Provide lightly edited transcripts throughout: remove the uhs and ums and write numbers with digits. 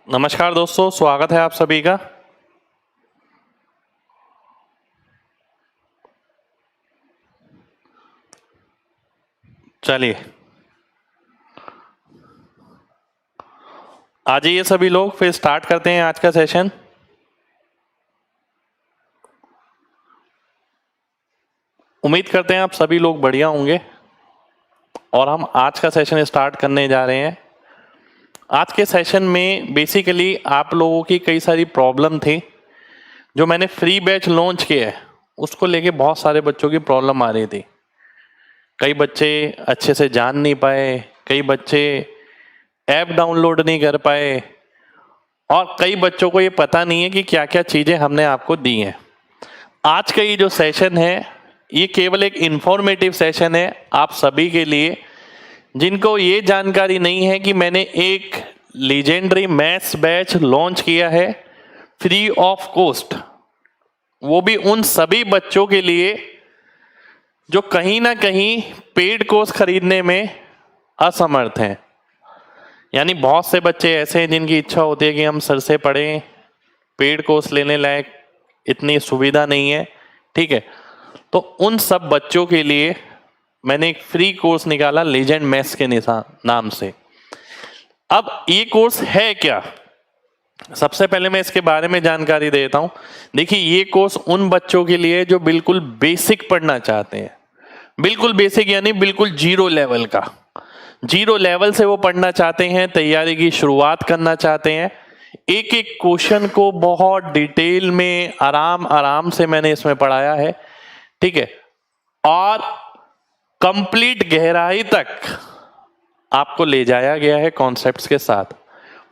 नमस्कार दोस्तों, स्वागत है आप सभी का। चलिए आ जाइए सभी लोग, फिर स्टार्ट करते हैं आज का सेशन। उम्मीद करते हैं आप सभी लोग बढ़िया होंगे और हम आज का सेशन स्टार्ट करने जा रहे हैं। आज के सेशन में बेसिकली आप लोगों की कई सारी प्रॉब्लम थी। जो मैंने फ्री बैच लॉन्च किया है उसको लेके बहुत सारे बच्चों की प्रॉब्लम आ रही थी। कई बच्चे अच्छे से जान नहीं पाए, कई बच्चे ऐप डाउनलोड नहीं कर पाए और कई बच्चों को ये पता नहीं है कि क्या क्या चीज़ें हमने आपको दी हैं। आज का ये जो सेशन है ये केवल एक इंफॉर्मेटिव सेशन है आप सभी के लिए, जिनको ये जानकारी नहीं है कि मैंने एक लीजेंडरी मैथ्स बैच लॉन्च किया है फ्री ऑफ कॉस्ट, वो भी उन सभी बच्चों के लिए जो कहीं ना कहीं पेड कोर्स खरीदने में असमर्थ हैं। यानी बहुत से बच्चे ऐसे हैं जिनकी इच्छा होती है कि हम सर से पढ़ें, पेड कोर्स लेने लायक इतनी सुविधा नहीं है, ठीक है। तो उन सब बच्चों के लिए मैंने एक फ्री कोर्स निकाला लीजेंड मैथ्स के नाम से। अब ये कोर्स है क्या, सबसे पहले मैं इसके बारे में जानकारी देता हूं। देखिए, ये कोर्स उन बच्चों के लिए जो बिल्कुल बेसिक पढ़ना चाहते हैं, बिल्कुल बेसिक यानी बिल्कुल जीरो लेवल का, जीरो लेवल से वो पढ़ना चाहते हैं, तैयारी की शुरुआत करना चाहते हैं। एक एक क्वेश्चन को बहुत डिटेल में आराम से मैंने इसमें पढ़ाया है, ठीक है। और कंप्लीट गहराई तक आपको ले जाया गया है कॉन्सेप्ट्स के साथ,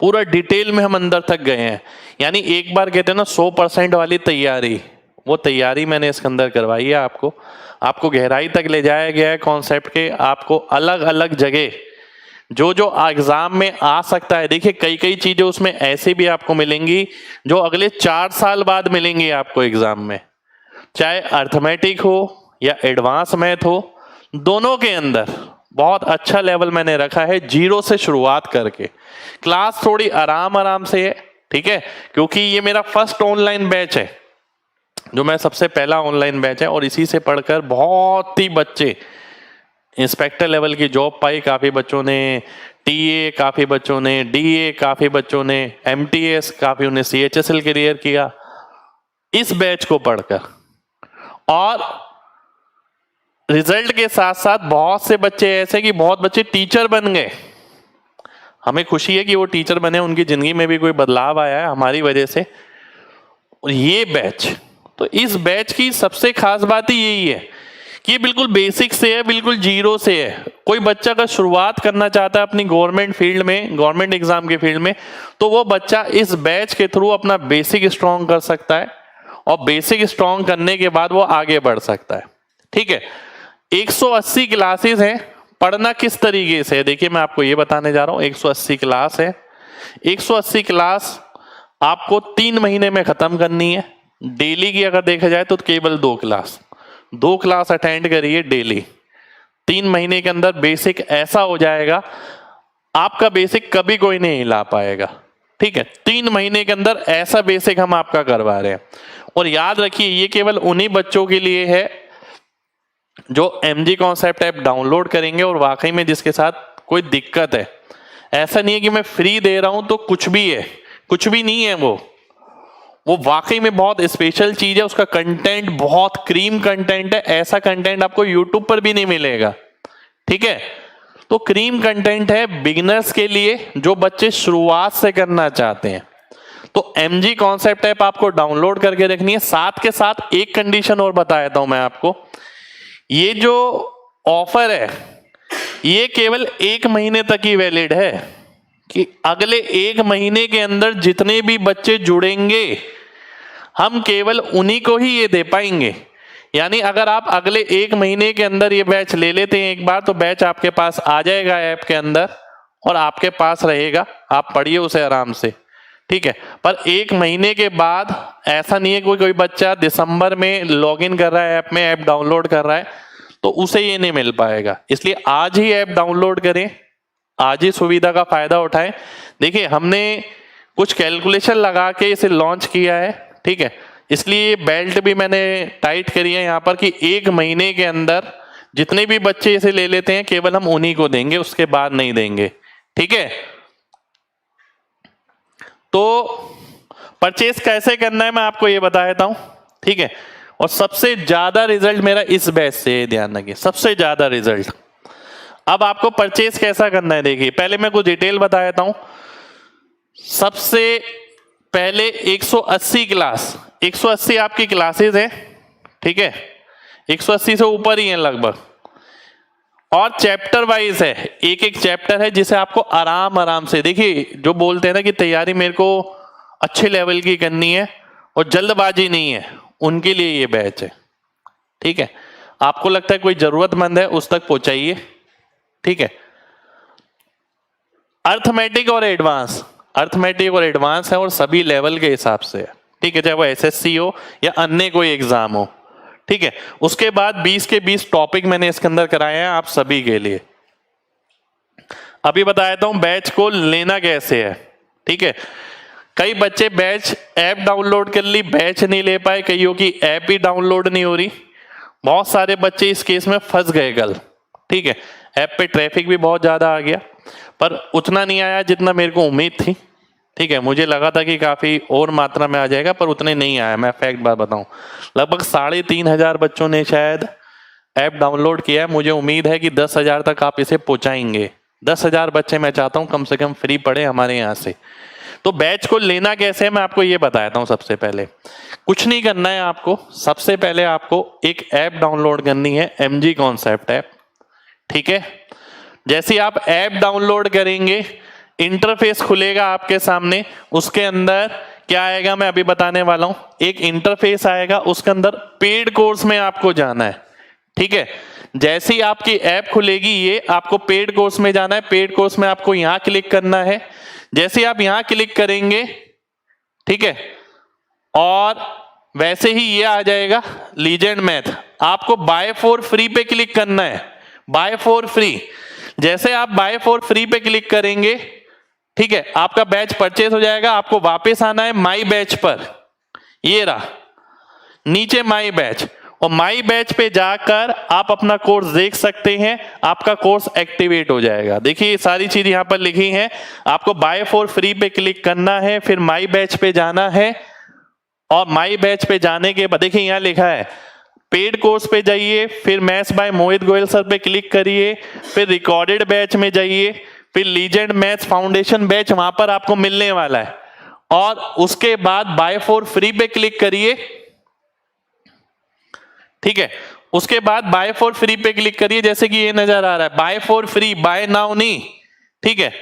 पूरा डिटेल में हम अंदर तक गए हैं। यानी एक बार कहते हैं ना 100% वाली तैयारी, वो तैयारी मैंने इसके अंदर करवाई है। आपको गहराई तक ले जाया गया है कॉन्सेप्ट के। आपको अलग अलग जगह जो एग्जाम में आ सकता है, देखिए कई चीजें उसमें ऐसे भी आपको मिलेंगी जो अगले 4 साल बाद मिलेंगी आपको एग्जाम में, चाहे अर्थमेटिक हो या एडवांस मैथ हो, दोनों के अंदर बहुत अच्छा लेवल मैंने रखा है जीरो से शुरुआत करके। क्लास थोड़ी आराम से है, ठीक है, क्योंकि ये मेरा फर्स्ट ऑनलाइन बैच है, जो मैं सबसे पहला ऑनलाइन बैच है और इसी से पढ़कर बहुत ही बच्चे इंस्पेक्टर लेवल की जॉब पाई। काफी बच्चों ने टीए, काफी बच्चों ने डीए, काफी बच्चों ने एमटीएस, काफी ने सीएचएसएल क्लियर किया इस बैच को पढ़कर। और रिजल्ट के साथ साथ बहुत से बच्चे ऐसे कि बहुत बच्चे टीचर बन गए। हमें खुशी है कि वो टीचर बने, उनकी जिंदगी में भी कोई बदलाव आया है हमारी वजह से। और ये बैच, तो इस बैच की सबसे खास बात ही यही है कि ये बिल्कुल बेसिक से है, बिल्कुल जीरो से है। कोई बच्चा अगर शुरुआत करना चाहता है अपनी गवर्नमेंट फील्ड में, गवर्नमेंट एग्जाम के फील्ड में, तो वो बच्चा इस बैच के थ्रू अपना बेसिक स्ट्रॉन्ग कर सकता है और बेसिक स्ट्रॉन्ग करने के बाद वो आगे बढ़ सकता है, ठीक है। 180 क्लासेस हैं। पढ़ना किस तरीके से है, देखिए मैं आपको ये बताने जा रहा हूं। 180 क्लास है। 180 क्लास आपको 3 महीने में खत्म करनी है। डेली की अगर देखा जाए तो केवल 2 क्लास अटेंड करिए डेली। 3 महीने के अंदर बेसिक ऐसा हो जाएगा, आपका बेसिक कभी कोई नहीं हिला पाएगा, ठीक है। 3 महीने के अंदर ऐसा बेसिक हम आपका करवा रहे हैं। और याद रखिए, ये केवल उन्हीं बच्चों के लिए है जो MG कॉन्सेप्ट ऐप डाउनलोड करेंगे और वाकई में जिसके साथ कोई दिक्कत है। ऐसा नहीं है कि मैं फ्री दे रहा हूं तो कुछ भी है, कुछ भी नहीं है। वो वाकई में बहुत स्पेशल चीज है। उसका कंटेंट बहुत क्रीम कंटेंट है। ऐसा कंटेंट आपको यूट्यूब पर भी नहीं मिलेगा, ठीक है। तो क्रीम कंटेंट है बिगिनर्स के लिए, जो बच्चे शुरुआत से करना चाहते हैं। तो MG कॉन्सेप्ट ऐप आपको डाउनलोड करके रखनी है। साथ के साथ एक कंडीशन और बता देता हूं मैं आपको, ये जो ऑफर है ये केवल 1 महीने तक ही वैलिड है, कि अगले 1 महीने के अंदर जितने भी बच्चे जुड़ेंगे हम केवल उन्हीं को ही ये दे पाएंगे। यानी अगर आप अगले 1 महीने के अंदर ये बैच ले लेते हैं एक बार, तो बैच आपके पास आ जाएगा ऐप के अंदर और आपके पास रहेगा, आप पढ़िए उसे आराम से, ठीक है। पर 1 महीने के बाद ऐसा नहीं है कोई बच्चा दिसंबर में लॉगिन कर रहा है ऐप में, ऐप डाउनलोड कर रहा है, तो उसे ये नहीं मिल पाएगा। इसलिए आज ही ऐप डाउनलोड करें, आज ही सुविधा का फायदा उठाएं। देखिए, हमने कुछ कैलकुलेशन लगा के इसे लॉन्च किया है, ठीक है। इसलिए बेल्ट भी मैंने टाइट करी है यहाँ पर कि 1 महीने के अंदर जितने भी बच्चे इसे ले लेते हैं केवल हम उन्हीं को देंगे, उसके बाद नहीं देंगे, ठीक है। तो परचेस कैसे करना है मैं आपको ये बता देता हूं, ठीक है। और सबसे ज्यादा रिजल्ट मेरा इस बैच से, ध्यान रखिए, सबसे ज्यादा रिजल्ट। अब आपको परचेस कैसा करना है, देखिए पहले मैं कुछ डिटेल बता देता हूं। सबसे पहले 180 क्लास, 180 आपकी क्लासेस हैं, ठीक है, 180 से ऊपर ही है लगभग, और चैप्टर वाइज है, एक एक चैप्टर है जिसे आपको आराम आराम से, देखिए जो बोलते हैं ना कि तैयारी मेरे को अच्छे लेवल की करनी है और जल्दबाजी नहीं है, उनके लिए ये बैच है, ठीक है। आपको लगता है कोई जरूरतमंद है उस तक पहुंचाइए, ठीक है। अर्थमेटिक और एडवांस, अर्थमेटिक और एडवांस है और सभी लेवल के हिसाब से है, ठीक है, चाहे वो एसएससी हो या अन्य कोई एग्जाम हो, ठीक है। उसके बाद 20 के 20 टॉपिक मैंने इसके अंदर कराए हैं आप सभी के लिए। अभी बता देता हूं बैच को लेना कैसे है, ठीक है। कई बच्चे बैच ऐप डाउनलोड कर ली, बैच नहीं ले पाए, कईयों की ऐप ही डाउनलोड नहीं हो रही, बहुत सारे बच्चे इस केस में फंस गए कल, ठीक है। ऐप पे ट्रैफिक भी बहुत ज्यादा आ गया पर उतना नहीं आया जितना मेरे को उम्मीद थी, ठीक है। मुझे लगा था कि काफी और मात्रा में आ जाएगा पर उतने नहीं आया। मैं फैक्ट बात बताऊं, लगभग 3,500 बच्चों ने शायद ऐप डाउनलोड किया है। मुझे उम्मीद है कि 10,000 तक आप इसे पहुंचाएंगे। 10,000 बच्चे मैं चाहता हूं कम से कम फ्री पढ़े हमारे यहाँ से। तो बैच को लेना कैसे है मैं आपको ये बताता हूं। सबसे पहले कुछ नहीं करना है आपको, सबसे पहले आपको एक ऐप डाउनलोड करनी है, MG कॉन्सेप्ट ऐप, ठीक है। जैसे आप ऐप डाउनलोड करेंगे इंटरफेस खुलेगा आपके सामने, उसके अंदर क्या आएगा मैं अभी बताने वाला हूं। एक इंटरफेस आएगा, उसके अंदर पेड कोर्स में आपको जाना है, ठीक है। जैसे ही आपकी ऐप खुलेगी ये आपको पेड कोर्स में जाना है। पेड कोर्स में आपको यहां क्लिक करना है। जैसे आप यहां क्लिक करेंगे, ठीक है, और वैसे ही ये आ जाएगा लीजेंड मैथ। आपको बाय फॉर फ्री पे क्लिक करना है, बाय फॉर फ्री। जैसे आप बाय फॉर फ्री पे क्लिक करेंगे, ठीक है, आपका बैच परचेस हो जाएगा। आपको वापस आना है माई बैच पर, ये रहा नीचे माई बैच, और माई बैच पे जाकर आप अपना कोर्स देख सकते हैं। आपका कोर्स एक्टिवेट हो जाएगा। देखिए ये सारी चीज यहां पर लिखी है। आपको बाय फॉर फ्री पे क्लिक करना है, फिर माई बैच पे जाना है, और माई बैच पे जाने के बाद देखिए यहां लिखा है पेड कोर्स पे जाइए, फिर maths by Mohit Goyal sir पे क्लिक करिए, फिर रिकॉर्डेड बैच में जाइए, फिर लीजेंड मैथ्स फाउंडेशन बैच वहां पर आपको मिलने वाला है, और उसके बाद बाय फॉर फ्री पे क्लिक करिए, ठीक है। उसके बाद बाय फॉर फ्री पे क्लिक करिए, जैसे कि ये नजर आ रहा है buy for free, buy now नहीं, ठीक है।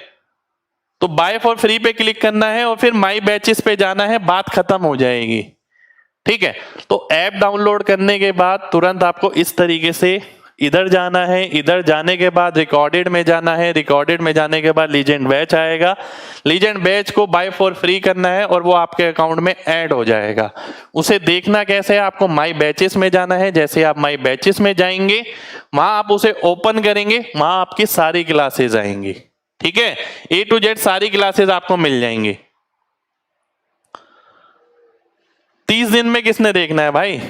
तो बाय फॉर फ्री पे क्लिक करना है और फिर माई बैचेस पे जाना है, बात खत्म हो जाएगी, ठीक है। तो ऐप डाउनलोड करने के बाद तुरंत आपको इस तरीके से इधर जाना है, इधर जाने के बाद रिकॉर्डेड में जाना है, रिकॉर्डेड में जाने के बाद लीजेंड बैच आएगा। लीजेंड बैच को बाय फॉर फ्री करना है और वो आपके अकाउंट में ऐड हो जाएगा। उसे देखना कैसे है, आपको माई बैचेस में जाना है। जैसे आप माई बैचेस में जाएंगे वहां आप उसे ओपन करेंगे, वहां आपकी सारी क्लासेस आएंगी, ठीक है। A to Z सारी क्लासेस आपको मिल जाएंगी। 30 दिन में किसने देखना है भाई?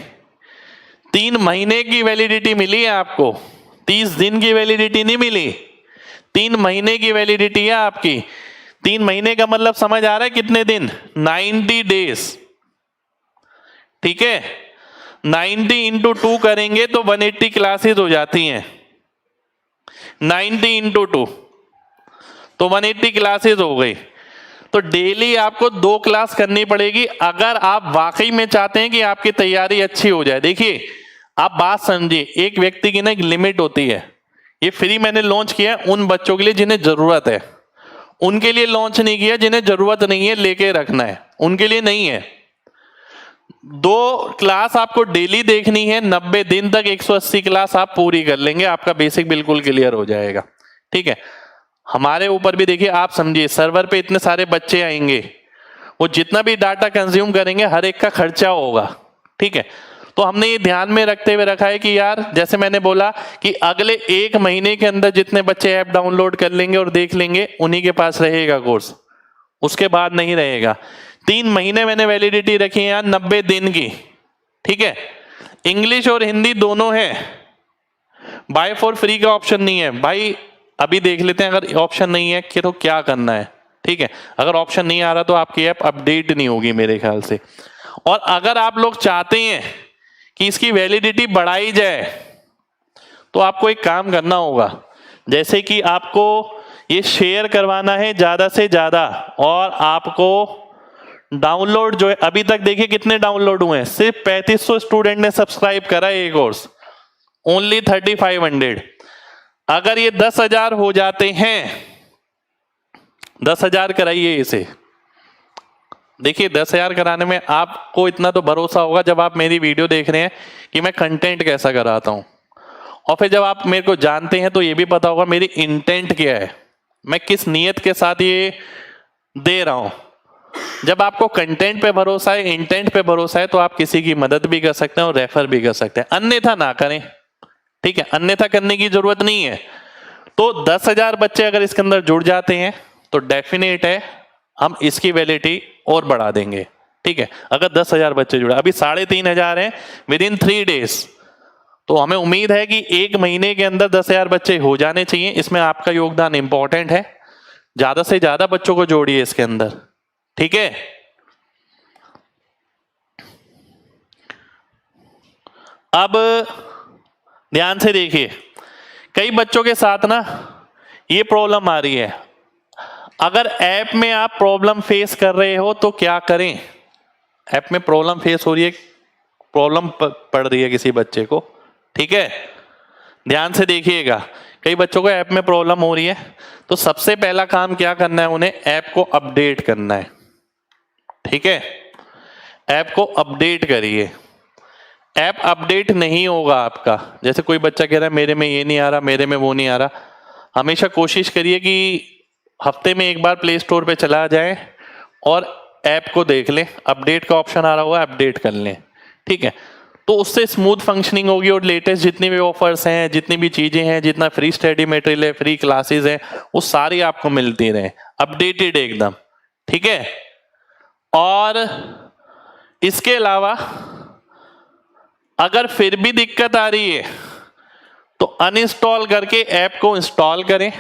3 महीने की वैलिडिटी मिली है आपको, 30 दिन की वैलिडिटी नहीं मिली, 3 महीने की वैलिडिटी है आपकी। 3 महीने का मतलब समझ आ रहा है कितने दिन? 90 डेज, ठीक है। 90 इंटू 2 करेंगे तो 180 क्लासेस हो जाती हैं। 90 इंटू 2 तो 180 क्लासेस हो गई। तो डेली आपको 2 क्लास करनी पड़ेगी अगर आप वाकई में चाहते हैं कि आपकी तैयारी अच्छी हो जाए। देखिए आप बात समझिए, एक व्यक्ति की ना एक लिमिट होती है। ये फ्री मैंने लॉन्च किया है उन बच्चों के लिए जिन्हें जरूरत है, उनके लिए लॉन्च नहीं किया जिन्हें जरूरत नहीं है लेके रखना है, उनके लिए नहीं है। 2 क्लास आपको डेली देखनी है, 90 दिन तक 180 क्लास आप पूरी कर लेंगे, आपका बेसिक बिल्कुल क्लियर हो जाएगा, ठीक है। हमारे ऊपर भी देखिए, आप समझिए सर्वर पे इतने सारे बच्चे आएंगे, वो जितना भी डाटा कंज्यूम करेंगे हर एक का खर्चा होगा, ठीक है। तो हमने ये ध्यान में रखते हुए रखा है कि यार जैसे मैंने बोला कि अगले 1 महीने के अंदर जितने बच्चे ऐप डाउनलोड कर लेंगे और देख लेंगे उन्हीं के पास रहेगा कोर्स, उसके बाद नहीं रहेगा। 3 महीने मैंने वैलिडिटी रखी है यहाँ 90 दिन की, ठीक है। इंग्लिश और हिंदी दोनों है, बाय फॉर फ्री का ऑप्शन नहीं है भाई। अभी देख लेते हैं, अगर ऑप्शन नहीं है कि तो क्या करना है, ठीक है। अगर ऑप्शन नहीं आ रहा तो आपकी ऐप अपडेट नहीं होगी मेरे ख्याल से। और अगर आप लोग चाहते हैं कि इसकी वैलिडिटी बढ़ाई जाए तो आपको एक काम करना होगा, जैसे कि आपको ये शेयर करवाना है ज्यादा से ज्यादा, और आपको डाउनलोड जो है, अभी तक देखिए कितने डाउनलोड हुए हैं, सिर्फ 3500 स्टूडेंट ने सब्सक्राइब करा ये कोर्स, ओनली 3500। अगर ये 10,000 हो जाते हैं, 10,000 कराइए इसे। देखिए 10,000 कराने में आपको इतना तो भरोसा होगा जब आप मेरी वीडियो देख रहे हैं कि मैं कंटेंट कैसा कराता हूं, और फिर जब आप मेरे को जानते हैं तो ये भी पता होगा मेरी इंटेंट क्या है, मैं किस नीयत के साथ ये दे रहा हूं। जब आपको कंटेंट पे भरोसा है, इंटेंट पे भरोसा है, तो आप किसी की मदद भी कर सकते हैं और रेफर भी कर सकते हैं, अन्यथा ना करें, ठीक है। अन्यथा करने की जरूरत नहीं है। तो 10,000 बच्चे अगर इसके अंदर जुड़ जाते हैं तो डेफिनेट है हम इसकी वैलिडिटी और बढ़ा देंगे, ठीक है। अगर 10,000 बच्चे जुड़े, अभी 3,500 हैं विद इन 3 डेज, तो हमें उम्मीद है कि 1 महीने के अंदर 10,000 बच्चे हो जाने चाहिए। इसमें आपका योगदान इंपॉर्टेंट है, ज्यादा से ज्यादा बच्चों को जोड़िए इसके अंदर, ठीक है। अब ध्यान से देखिए, कई बच्चों के साथ ना ये प्रॉब्लम आ रही है। अगर ऐप में आप प्रॉब्लम फेस कर रहे हो तो क्या करें। ऐप में प्रॉब्लम फेस हो रही है, प्रॉब्लम पड़ रही है किसी बच्चे को, ठीक है। ध्यान से देखिएगा, कई बच्चों को ऐप में प्रॉब्लम हो रही है, तो सबसे पहला काम क्या करना है, उन्हें ऐप को अपडेट करना है, ठीक है। ऐप को अपडेट करिए। ऐप अपडेट नहीं होगा आपका, जैसे कोई बच्चा कह रहा है मेरे में ये नहीं आ रहा, मेरे में वो नहीं आ रहा, हमेशा कोशिश करिए कि हफ्ते में एक बार प्ले स्टोर पे चला जाए और ऐप को देख लें, अपडेट का ऑप्शन आ रहा होगा, अपडेट कर लें, ठीक है। तो उससे स्मूथ फंक्शनिंग होगी और लेटेस्ट जितनी भी ऑफर्स हैं, जितनी भी चीजें हैं, जितना फ्री स्टडी मटेरियल है, फ्री क्लासेस हैं, वो सारी आपको मिलती रहे, अपडेटेड एकदम, ठीक है। और इसके अलावा अगर फिर भी दिक्कत आ रही है तो अनइंस्टॉल करके ऐप को इंस्टॉल करें,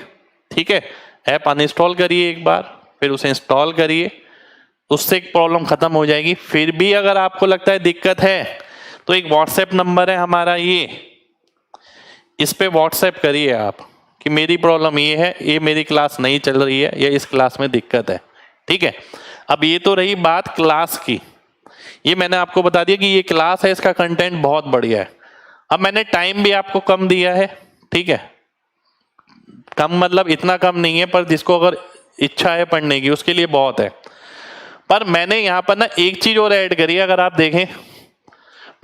ठीक है। ऐप अनइंस्टॉल करिए एक बार, फिर उसे इंस्टॉल करिए, उससे एक प्रॉब्लम खत्म हो जाएगी। फिर भी अगर आपको लगता है दिक्कत है तो एक व्हाट्सएप नंबर है हमारा, इस पे व्हाट्सएप करिए आप कि मेरी प्रॉब्लम ये है, ये मेरी क्लास नहीं चल रही है, या इस क्लास में दिक्कत है, ठीक है। अब ये तो रही बात क्लास की, ये मैंने आपको बता दिया कि ये क्लास है, इसका कंटेंट बहुत बढ़िया है। अब मैंने टाइम भी आपको कम दिया है, ठीक है। कम मतलब इतना कम नहीं है, पर जिसको अगर इच्छा है पढ़ने की उसके लिए बहुत है। पर मैंने यहाँ पर ना एक चीज और ऐड करी है, अगर आप देखें,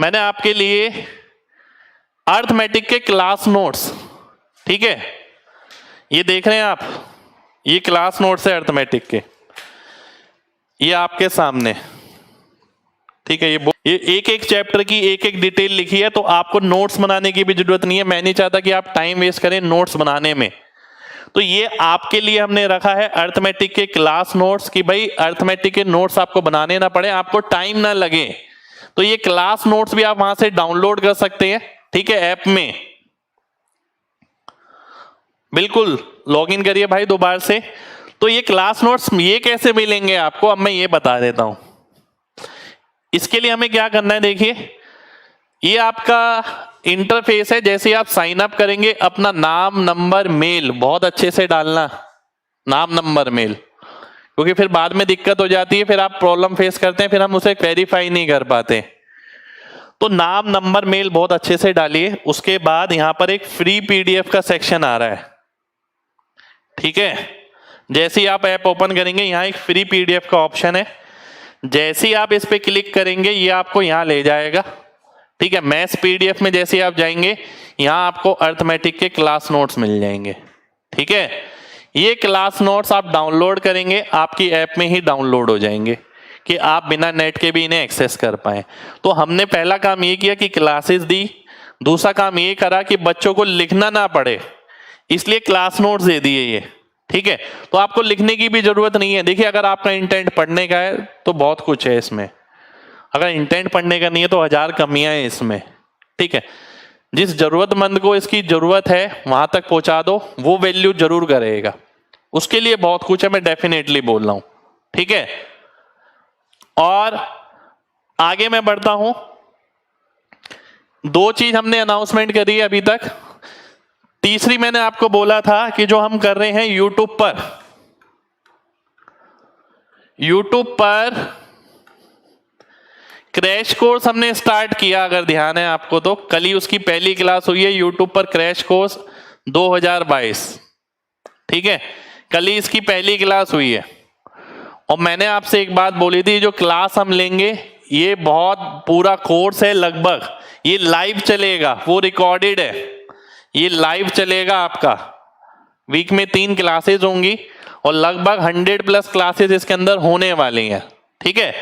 मैंने आपके लिए अर्थमेटिक के क्लास नोट्स, ठीक है, ये देख रहे हैं आप, ये क्लास नोट्स है अर्थमेटिक के, ये आपके सामने, ठीक है। ये एक एक चैप्टर की एक एक डिटेल लिखी है, तो आपको नोट्स बनाने की भी जरूरत नहीं है। मैं नहीं चाहता कि आप टाइम वेस्ट करें नोट्स बनाने में, तो ये आपके लिए हमने रखा है अर्थमेटिक के क्लास नोट्स, कि भाई अर्थमेटिक के नोट्स आपको बनाने ना पड़े, आपको टाइम ना लगे। तो ये क्लास नोट्स भी आप वहां से डाउनलोड कर सकते हैं, ठीक है, ऐप में। बिल्कुल लॉगिन करिए भाई दोबारा से। तो ये क्लास नोट्स ये कैसे मिलेंगे आपको, अब मैं ये बता देता हूं। इसके लिए हमें क्या करना है, देखिए ये आपका इंटरफेस है। जैसे आप साइन अप करेंगे, अपना नाम, नंबर, मेल बहुत अच्छे से डालना, नाम, नंबर, मेल, क्योंकि फिर बाद में दिक्कत हो जाती है, फिर आप प्रॉब्लम फेस करते हैं, फिर हम उसे वेरीफाई नहीं कर पाते। तो नाम, नंबर, मेल बहुत अच्छे से डालिए। उसके बाद यहां पर एक फ्री पीडीएफ का सेक्शन आ रहा है, ठीक है। जैसे ही आप ऐप ओपन करेंगे, यहाँ एक फ्री पीडीएफ का ऑप्शन है, जैसे ही आप इस पे क्लिक करेंगे ये आपको यहाँ ले जाएगा, ठीक है। मैथ्स पीडीएफ में जैसे ही आप जाएंगे, यहाँ आपको अर्थमेटिक के क्लास नोट्स मिल जाएंगे, ठीक है। ये क्लास नोट्स आप डाउनलोड करेंगे, आपकी ऐप में ही डाउनलोड हो जाएंगे कि आप बिना नेट के भी इन्हें एक्सेस कर पाए। तो हमने पहला काम ये किया कि क्लासेस दी, दूसरा काम ये करा कि बच्चों को लिखना ना पड़े, इसलिए क्लास नोट्स दे दिए ये, ठीक है, तो आपको लिखने की भी जरूरत नहीं है। देखिए अगर आपका इंटेंट पढ़ने का है तो बहुत कुछ है इसमें, अगर इंटेंट पढ़ने का नहीं है तो 1000 कमियां हैं इसमें। ठीक है, जिस जरूरतमंद को इसकी जरूरत है वहां तक पहुंचा दो, वो वैल्यू जरूर करेगा, उसके लिए बहुत कुछ है, मैं डेफिनेटली बोल रहा हूं। ठीक है, और आगे मैं बढ़ता हूं। 2 चीज हमने अनाउंसमेंट करी है अभी तक। तीसरी मैंने आपको बोला था कि जो हम कर रहे हैं यूट्यूब पर क्रैश कोर्स हमने स्टार्ट किया, अगर ध्यान है आपको तो कल ही उसकी पहली क्लास हुई है यूट्यूब पर, क्रैश कोर्स 2022। ठीक है, कल ही इसकी पहली क्लास हुई है। और मैंने आपसे एक बात बोली थी, जो क्लास हम लेंगे ये बहुत पूरा कोर्स है, लगभग ये लाइव चलेगा, वो रिकॉर्डेड है, ये लाइव चलेगा आपका। वीक में 3 क्लासेस होंगी और लगभग 100+ क्लासेस इसके अंदर होने वाली हैं। ठीक है,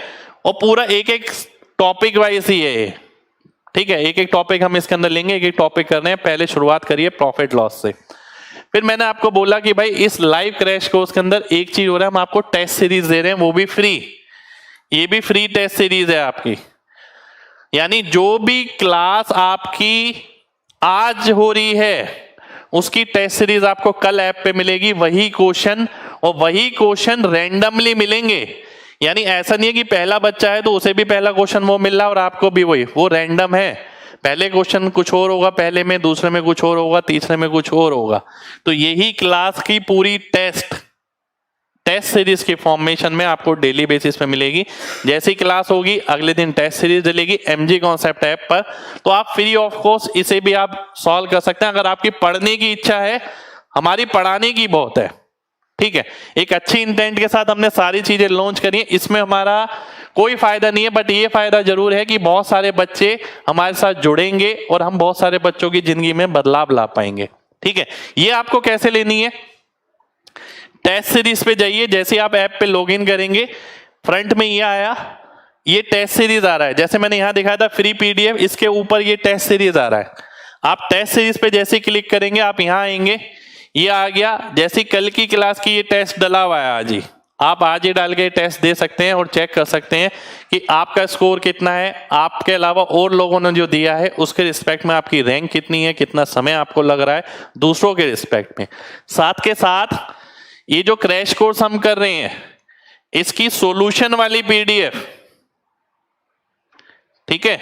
और पूरा एक एक टॉपिक वाइज ही है ये। ठीक है, एक एक टॉपिक हम इसके अंदर लेंगे, एक एक टॉपिक कर रहे हैं। पहले शुरुआत करिए प्रॉफिट लॉस से। फिर मैंने आपको बोला कि भाई इस लाइव क्रैश कोर्स के अंदर एक चीज हो रहा है, हम आपको टेस्ट सीरीज दे रहे हैं, वो भी फ्री। ये भी फ्री टेस्ट सीरीज है आपकी, यानी जो भी क्लास आपकी आज हो रही है उसकी टेस्ट सीरीज आपको कल ऐप पे मिलेगी, वही क्वेश्चन, और वही क्वेश्चन रैंडमली मिलेंगे। यानी ऐसा नहीं है कि पहला बच्चा है तो उसे भी पहला क्वेश्चन वो मिल रहा है और आपको भी वही, वो रैंडम है। पहले क्वेश्चन कुछ और होगा पहले में, दूसरे में कुछ और होगा, तीसरे में कुछ और होगा। तो यही क्लास की पूरी टेस्ट सीरीज के फॉर्मेशन में आपको डेली बेसिस पे मिलेगी। जैसी क्लास होगी अगले दिन टेस्ट सीरीज मिलेगी MG कॉन्सेप्ट ऐप पर। तो आप फ्री ऑफ कॉस्ट इसे भी आप सॉल्व कर सकते हैं अगर आपकी पढ़ने की इच्छा है। हमारी पढ़ाने की बहुत है। ठीक है, एक अच्छी इंटेंट के साथ हमने सारी चीजें लॉन्च करी है। इसमें हमारा कोई फायदा नहीं है, बट ये फायदा जरूर है कि बहुत सारे बच्चे हमारे साथ जुड़ेंगे और हम बहुत सारे बच्चों की जिंदगी में बदलाव ला पाएंगे। ठीक है, ये आपको कैसे लेनी है, टेस्ट सीरीज पे जाइए। जैसे आप ऐप पे लॉगिन करेंगे, फ्रंट में ये आया, ये टेस्ट सीरीज आ रहा है। जैसे मैंने यहां दिखाया था फ्री PDF, इसके ऊपर ये टेस्ट सीरीज आ रहा है। आप टेस्ट सीरीज पे जैसे क्लिक करेंगे, आप यहां आएंगे, ये आ गया। जैसे कल की क्लास की ये टेस्ट डला हुआ है आज ही, आप आज ही डाल के टेस्ट दे सकते हैं और चेक कर सकते हैं कि आपका स्कोर कितना है। आपके अलावा और लोगों ने जो दिया है उसके रिस्पेक्ट में आपकी रैंक कितनी है, कितना समय आपको लग रहा है दूसरों के रिस्पेक्ट में। साथ के साथ ये जो क्रैश कोर्स हम कर रहे हैं इसकी सॉल्यूशन वाली PDF, ठीक है,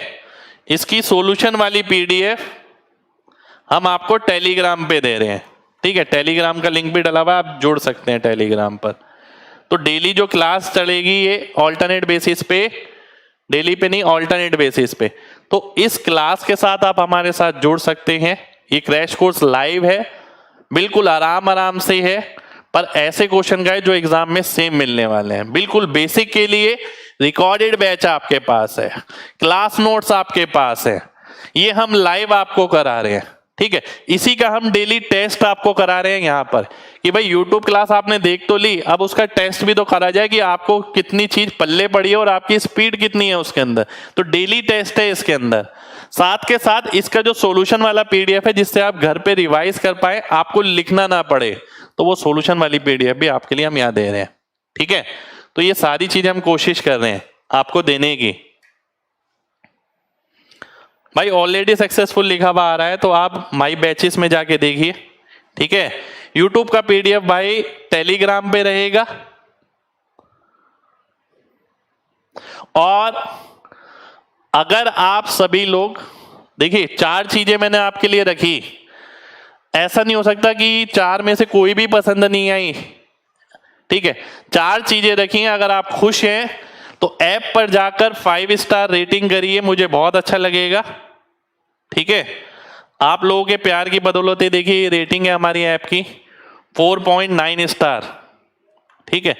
इसकी सॉल्यूशन वाली PDF हम आपको टेलीग्राम पे दे रहे हैं। ठीक है, टेलीग्राम का लिंक भी डला हुआ है, आप जुड़ सकते हैं टेलीग्राम पर। तो डेली जो क्लास चलेगी ये ऑल्टरनेट बेसिस पे, डेली पे नहीं ऑल्टरनेट बेसिस पे। तो इस क्लास के साथ आप हमारे साथ जुड़ सकते हैं। ये क्रैश कोर्स लाइव है, बिल्कुल आराम से है, पर ऐसे क्वेश्चन का है जो एग्जाम में सेम मिलने वाले हैं। बिल्कुल बेसिक के लिए रिकॉर्डेड बैच आपके पास है, क्लास नोट्स आपके पास है, ये हम लाइव आपको करा रहे हैं। ठीक है, इसी का हम डेली टेस्ट आपको करा रहे हैं यहाँ पर कि भाई यूट्यूब क्लास आपने देख तो ली, अब उसका टेस्ट भी तो करा जाए कि आपको कितनी चीज पल्ले पड़ी है और आपकी स्पीड कितनी है उसके अंदर। तो डेली टेस्ट है इसके अंदर। साथ के साथ इसका जो सॉल्यूशन वाला PDF है जिससे आप घर पे रिवाइज कर पाए, आपको लिखना ना पड़े, तो वो सॉल्यूशन वाली PDF भी आपके लिए हम यहाँ दे रहे हैं। ठीक है, तो ये सारी चीजें हम कोशिश कर रहे हैं आपको देने की। भाई ऑलरेडी सक्सेसफुल लिखा हुआ आ रहा है तो आप माई बैचेस में जाके देखिए। ठीक है, यूट्यूब का PDF भाई टेलीग्राम पे रहेगा। और अगर आप सभी लोग देखिए, 4 चीजें मैंने आपके लिए रखी, ऐसा नहीं हो सकता कि 4 में से कोई भी पसंद नहीं आई। ठीक है, 4 चीजें रखी हैं। अगर आप खुश हैं तो ऐप पर जाकर 5 स्टार रेटिंग करिए, मुझे बहुत अच्छा लगेगा। ठीक है, आप लोगों के प्यार की बदौलत देखिए ये रेटिंग है हमारी ऐप की 4.9 स्टार। ठीक है,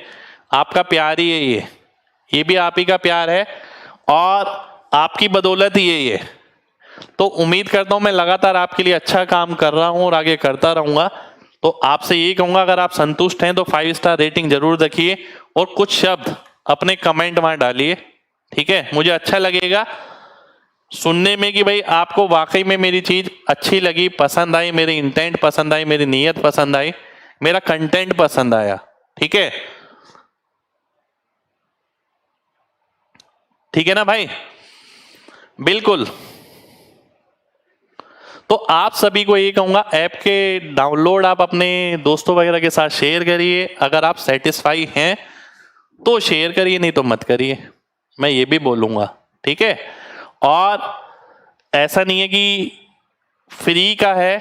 आपका प्यार ही है ये भी आप ही का प्यार है और आपकी बदौलत ही है ये। तो उम्मीद करता हूं मैं लगातार आपके लिए अच्छा काम कर रहा हूं और आगे करता रहूंगा। तो आपसे यही कहूंगा, अगर आप संतुष्ट हैं तो 5 स्टार रेटिंग जरूर रखिए और कुछ शब्द अपने कमेंट वहां डालिए। ठीक है, मुझे अच्छा लगेगा सुनने में कि भाई आपको वाकई में मेरी चीज अच्छी लगी, पसंद आई, मेरी इंटेंट पसंद आई, मेरी नीयत पसंद आई। मेरा कंटेंट पसंद आया। ठीक है, ठीक है ना भाई, बिल्कुल। तो आप सभी को ये कहूंगा, ऐप के डाउनलोड आप अपने दोस्तों वगैरह के साथ शेयर करिए। अगर आप सेटिस्फाई हैं तो शेयर करिए, नहीं तो मत करिए, मैं ये भी बोलूंगा। ठीक है, और ऐसा नहीं है कि फ्री का है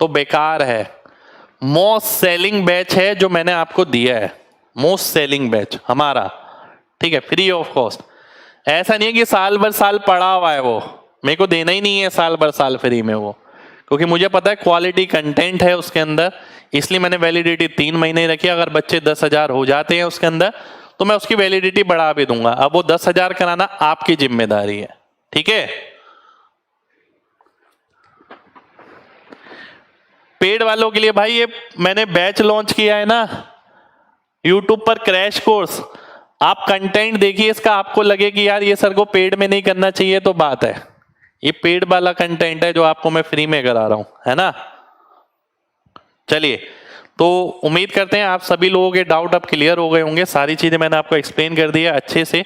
तो बेकार है। मोस्ट सेलिंग बैच है जो मैंने आपको दिया है, मोस्ट सेलिंग बैच हमारा। ठीक है, फ्री ऑफ कॉस्ट। ऐसा नहीं है कि साल भर साल पड़ा हुआ है, वो मेरे को देना ही नहीं है साल भर साल फ्री में वो, क्योंकि मुझे पता है क्वालिटी कंटेंट है उसके अंदर, इसलिए मैंने वैलिडिटी 3 महीने रखी। अगर बच्चे 10,000 हो जाते हैं उसके अंदर तो मैं उसकी वैलिडिटी बढ़ा भी दूंगा। अब वो 10,000 कराना आपकी जिम्मेदारी है। ठीक है, पेड वालों के लिए भाई ये मैंने बैच लॉन्च किया है ना यूट्यूब पर, क्रैश कोर्स। आप कंटेंट देखिए इसका, आपको लगे कि यार ये सर को पेड में नहीं करना चाहिए तो बात है, ये पेड वाला कंटेंट है जो आपको मैं फ्री में करा रहा हूं, है ना। चलिए, तो उम्मीद करते हैं आप सभी लोगों के डाउट अब क्लियर हो गए होंगे। सारी चीजें मैंने आपको एक्सप्लेन कर दी है, अच्छे से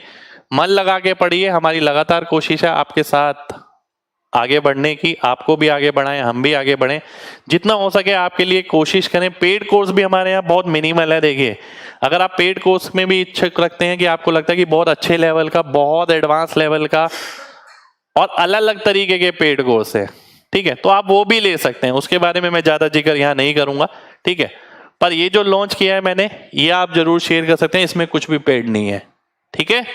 मन लगा के पढ़िए। हमारी लगातार कोशिश है आपके साथ आगे बढ़ने की, आपको भी आगे बढ़ाएं, हम भी आगे बढ़ें, जितना हो सके आपके लिए कोशिश करें। पेड कोर्स भी हमारे यहाँ बहुत मिनिमल है। देखिए, अगर आप पेड कोर्स में भी इच्छुक रखते हैं कि आपको लगता है कि बहुत अच्छे लेवल का, बहुत एडवांस लेवल का और अलग अलग तरीके के पेड कोर्स है, ठीक है, तो आप वो भी ले सकते हैं। उसके बारे में मैं ज्यादा जिक्र यहाँ नहीं करूंगा, ठीक है। पर ये जो लॉन्च किया है मैंने, ये आप जरूर शेयर कर सकते हैं, इसमें कुछ भी पेड नहीं है। ठीक है,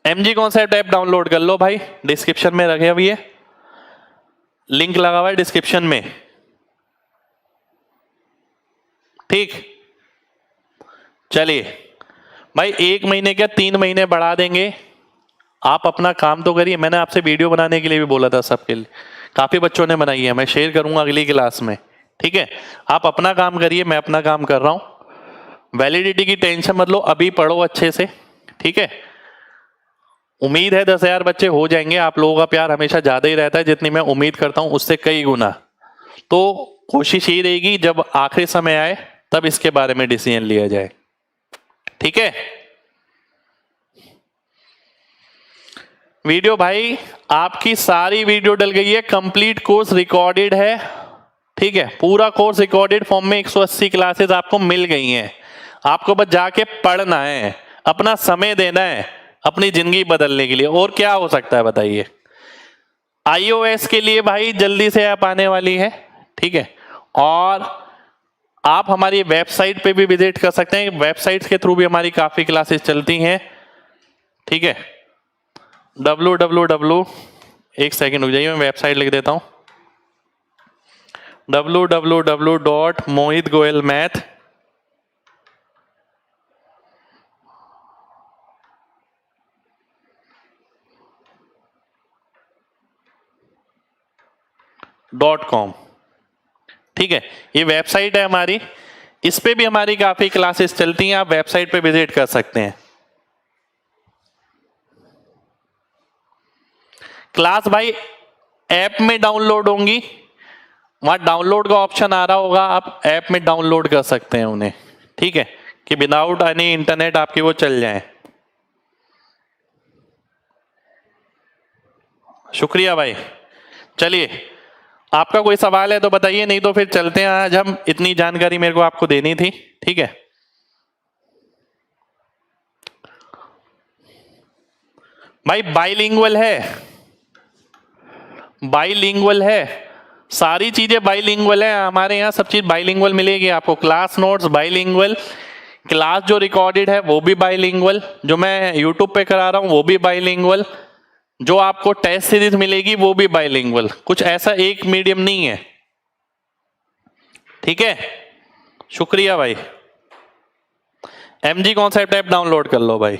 MG कॉन्सेप्ट ऐप डाउनलोड कर लो भाई, डिस्क्रिप्शन में रखे हुए है, लिंक लगा हुआ है डिस्क्रिप्शन में। ठीक, चलिए भाई, 1 महीने क्या 3 महीने बढ़ा देंगे। आप अपना काम तो करिए। मैंने आपसे वीडियो बनाने के लिए भी बोला था सबके लिए, काफी बच्चों ने बनाई है, मैं शेयर करूंगा अगली क्लास में। ठीक है, आप अपना काम करिए, मैं अपना काम कर रहा हूं। वैलिडिटी की टेंशन मत लो, अभी पढ़ो अच्छे से। ठीक है, उम्मीद है 10,000 बच्चे हो जाएंगे। आप लोगों का प्यार हमेशा ज्यादा ही रहता है, जितनी मैं उम्मीद करता हूं उससे कई गुना। तो कोशिश ये रहेगी जब आखिरी समय आए तब इसके बारे में डिसीजन लिया जाए। ठीक है, वीडियो भाई आपकी सारी वीडियो डल गई है, कंप्लीट कोर्स रिकॉर्डेड है। ठीक है, पूरा कोर्स रिकॉर्डेड फॉर्म में 180 क्लासेस आपको मिल गई हैं। आपको बस जाके पढ़ना है, अपना समय देना है अपनी जिंदगी बदलने के लिए। और क्या हो सकता है बताइए। iOS के लिए भाई जल्दी से ऐप आने वाली है। ठीक है, और आप हमारी वेबसाइट पे भी विजिट कर सकते हैं, वेबसाइट के थ्रू भी हमारी काफी क्लासेस चलती हैं। ठीक है, www, एक सेकेंड रुक जाइए, मैं वेबसाइट लिख देता हूं, www.mohitgoelmath.com। ठीक है, ये वेबसाइट है हमारी, इस पे भी हमारी काफी क्लासेस चलती हैं, आप वेबसाइट पे विजिट कर सकते हैं। क्लास भाई ऐप में डाउनलोड होंगी, वहां डाउनलोड का ऑप्शन आ रहा होगा, आप ऐप में डाउनलोड कर सकते हैं उन्हें। ठीक है, कि विदाउट एनी इंटरनेट आपकी वो चल जाए। शुक्रिया भाई। चलिए, आपका कोई सवाल है तो बताइए, नहीं तो फिर चलते हैं। आज हम इतनी जानकारी मेरे को आपको देनी थी। ठीक है, भाई बाइलिंगुअल है, बाइलिंगुअल है, सारी चीजें बाइलिंगुअल है हमारे यहाँ, सब चीज बाइलिंगुअल मिलेगी आपको। क्लास नोट्स बाइलिंगुअल, क्लास जो रिकॉर्डेड है वो भी बाइलिंगुअल, जो मैं यूट्यूब पे करा रहा हूँ वो भी बाइलिंगुअल, जो आपको टेस्ट सीरीज मिलेगी वो भी बाइलिंगुअल। कुछ ऐसा एक मीडियम नहीं है। ठीक है, शुक्रिया भाई। MG कॉन्सेप्ट ऐप डाउनलोड कर लो भाई।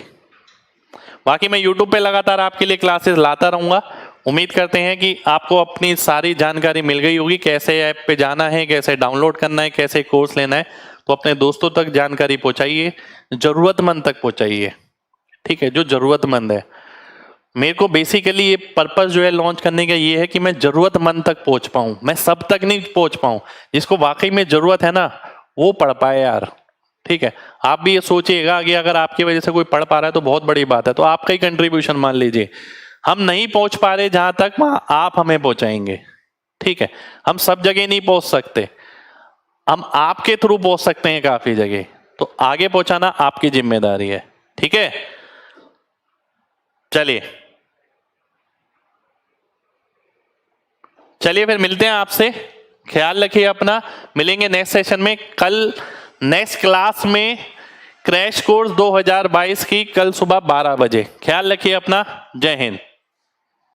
बाकी मैं यूट्यूब पे लगातार आपके लिए क्लासेस लाता रहूंगा। उम्मीद करते हैं कि आपको अपनी सारी जानकारी मिल गई होगी, कैसे ऐप पे जाना है, कैसे डाउनलोड करना है, कैसे कोर्स लेना है। तो अपने दोस्तों तक जानकारी पहुंचाइए, जरूरतमंद तक पहुंचाइए। ठीक है, जो जरूरतमंद है। मेरे को बेसिकली ये पर्पस जो है लॉन्च करने का ये है कि मैं जरूरतमंद तक पहुंच पाऊं, मैं सब तक नहीं पहुंच पाऊं, जिसको वाकई में जरूरत है ना वो पढ़ पाए यार। ठीक है, आप भी ये सोचिएगा कि अगर आपकी वजह से कोई पढ़ पा रहा है तो बहुत बड़ी बात है, तो आपका ही कंट्रीब्यूशन मान लीजिए। हम नहीं पहुंच पा रहे जहां तक, वहां आप हमें पहुंचाएंगे। ठीक है, हम सब जगह नहीं पहुंच सकते, हम आपके थ्रू पहुंच सकते हैं काफी जगह, तो आगे पहुंचाना आपकी जिम्मेदारी है। ठीक है, चलिए फिर मिलते हैं आपसे, ख्याल रखिए अपना, मिलेंगे नेक्स्ट सेशन में। कल नेक्स्ट क्लास में क्रैश कोर्स 2022 की, कल सुबह 12 बजे। ख्याल रखिए अपना, जय हिंद।